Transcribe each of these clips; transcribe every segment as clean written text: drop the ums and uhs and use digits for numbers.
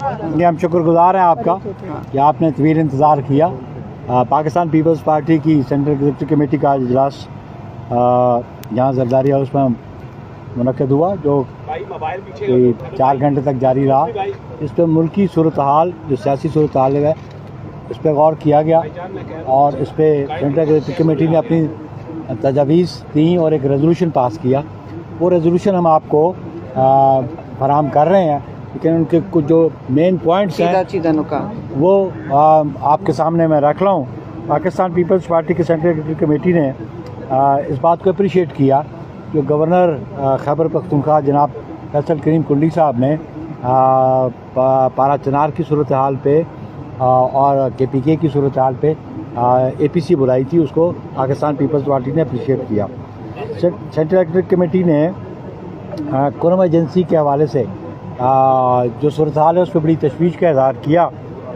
ये हम शुक्रगुजार हैं आपका कि आपने तवील इंतज़ार किया। पाकिस्तान पीपल्स पार्टी की सेंट्रल एग्जीक्यूटिव कमेटी का इजलास यहाँ जरदारी हाउस में मुनक्किद हुआ, जो 4 घंटे तक जारी रहा। इस पर मुल्की सूरत हाल, जो सियासी सूरत हाल है, इस पर गौर किया गया और इस पर सेंट्रल एग्जीक्यूटिव कमेटी ने अपनी तजावीज़ दी और एक रेजोल्यूशन पास किया। वो रेजोल्यूशन हम आपको फराहम कर रहे हैं, लेकिन उनके कुछ जो मेन पॉइंट्स हैं वो आपके सामने मैं रख रहा हूँ। पाकिस्तान पीपल्स पार्टी की सेंट्रल एग्जीक्यूटिव कमेटी ने इस बात को अप्रिशिएट किया जो गवर्नर खैबर पख्तूनख्वा जनाब फैसल करीम कुंडी साहब ने पारा चनार की सूरत हाल पे और KPK की सूरत हाल पे APC बुलाई थी, उसको पाकिस्तान पीपल्स पार्टी ने अप्रिशिएट किया। सेंट्रल एग्जीक्यूटिव कमेटी ने कोरोना एजेंसी के हवाले से जो सूरत हाल है उस पर बड़ी तशवीश का इज़हार किया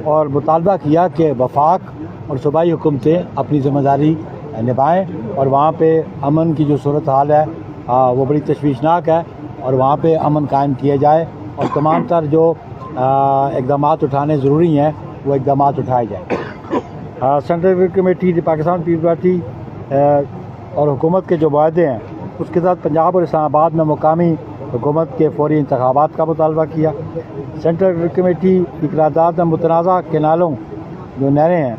और मुतालबा किया कि वफाक और सूबाई हुकूमतें अपनी ज़िम्मेदारी निभाएं और वहाँ पे अमन की जो सूरत हाल है वो बड़ी तशवीशनाक है और वहाँ पे अमन कायम किया जाए और तमाम तर जो इक़दाम उठाने ज़रूरी हैं वो इक़दाम उठाए जाए। Central executive committee Pakistan Peoples Party और हुकूमत के जो वादे हैं उसके साथ पंजाब और इस्लामाबाद में मुकामी हुकूमत के फौरी इंतखाबात का मुतालबा किया। सेंट्रल एग्जीक्यूटिव कमेटी की करारदाद में मुतनाज़ा केनालों जो नहरें हैं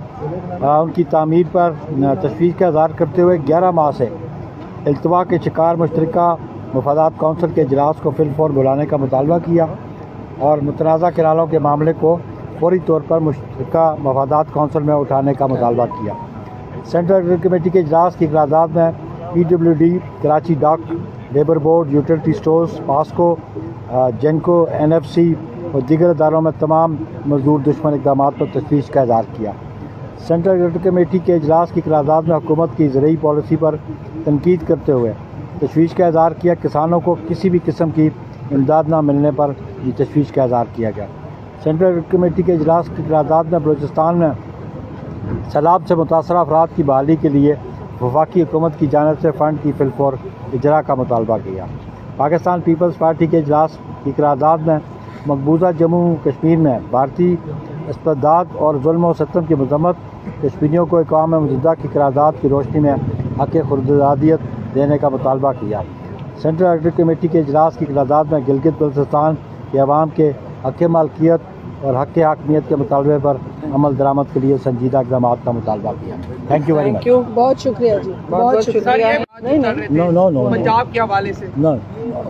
उनकी तामीर पर तशवीश का इज़हार करते हुए 11 माह से इल्तवा के शिकार मुश्तरका मफादात कौंसिल के इजलास को फिलफौर बुलाने का मुतालबा किया और मुतनाज़ा केनालों के मामले को फौरी तौर पर मुश्तरका मफादात कौंसिल में उठाने का मुतालबा किया। सेंट्रल एग्जीक्यूटिव कमेटी के इजलास की करारदाद में PWD, Karachi dock, labour board, utility stores, PASCO, GENCO, NFC और दीगर इदारों में तमाम मजदूर दुश्मन इक़दाम पर तशवीश का इज़हार किया। सेंट्रल एग्जीक्यूटिव कमेटी के इजलास की करारदाद में हुकूमत की ज़रूरी पॉलिसी पर तनकीद करते हुए तशवीश का इज़हार किया। किसानों को किसी भी किस्म की इमदाद न मिलने पर भी तशवीश का इज़हार किया गया। सेंट्रल एग्जीक्यूटिव कमेटी के इजलास की करारदाद में बलूचिस्तान में सैलाब से मुतासरा अफराद की बहाली के लिए वफाकी हुकूमत की जानिब से फ़ंड की फिलफौर इजरा का मुतालबा किया। पाकिस्तान पीपल्स पार्टी के इजलास की करारदाद में मकबूजा जम्मू कश्मीर में भारतीय इस्तेदाद और जुल्म और सितम की मजम्मत, कश्मीरियों को अक़वाम मुत्तहिदा की करारदाद की रोशनी में हक़ खुदआदियत देने का मुतालबा किया। सेंट्रल एग्जीक्यूटिव कमेटी के इजलास की करारदाद में गिलगित बल्तिस्तान के अवाम के हक़ मालकियत और हक़ हाकमियत के मुतालबे पर अमल दरामद के लिए संजीदा इक़दाम का मुतालबा किया। Thank you very much. बहुत शुक्रिया जी, बहुत शुक्रिया। नो पंजाब के हवाले से नो,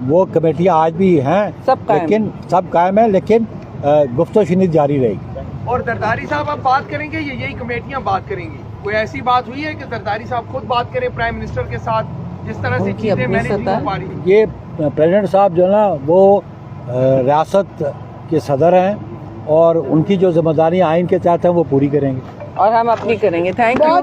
वो कमेटियाँ आज भी हैं, लेकिन सब कायम है, लेकिन गुफ्तगू शुनिद जारी रहेगी। और जरदारी साहब आप बात करेंगे या यही कमेटियाँ बात करेंगी? कोई ऐसी बात हुई है कि जरदारी साहब खुद बात करें प्राइम मिनिस्टर के साथ, जिस तरह से चीजें मैनेज नहीं हो पा रही? ये प्रेसिडेंट साहब जो है ना वो रियासत के सदर हैं और उनकी जो जिम्मेदारियाँ आइन के तहत हैं वो पूरी करेंगे और हम अपनी करेंगे। Thank you.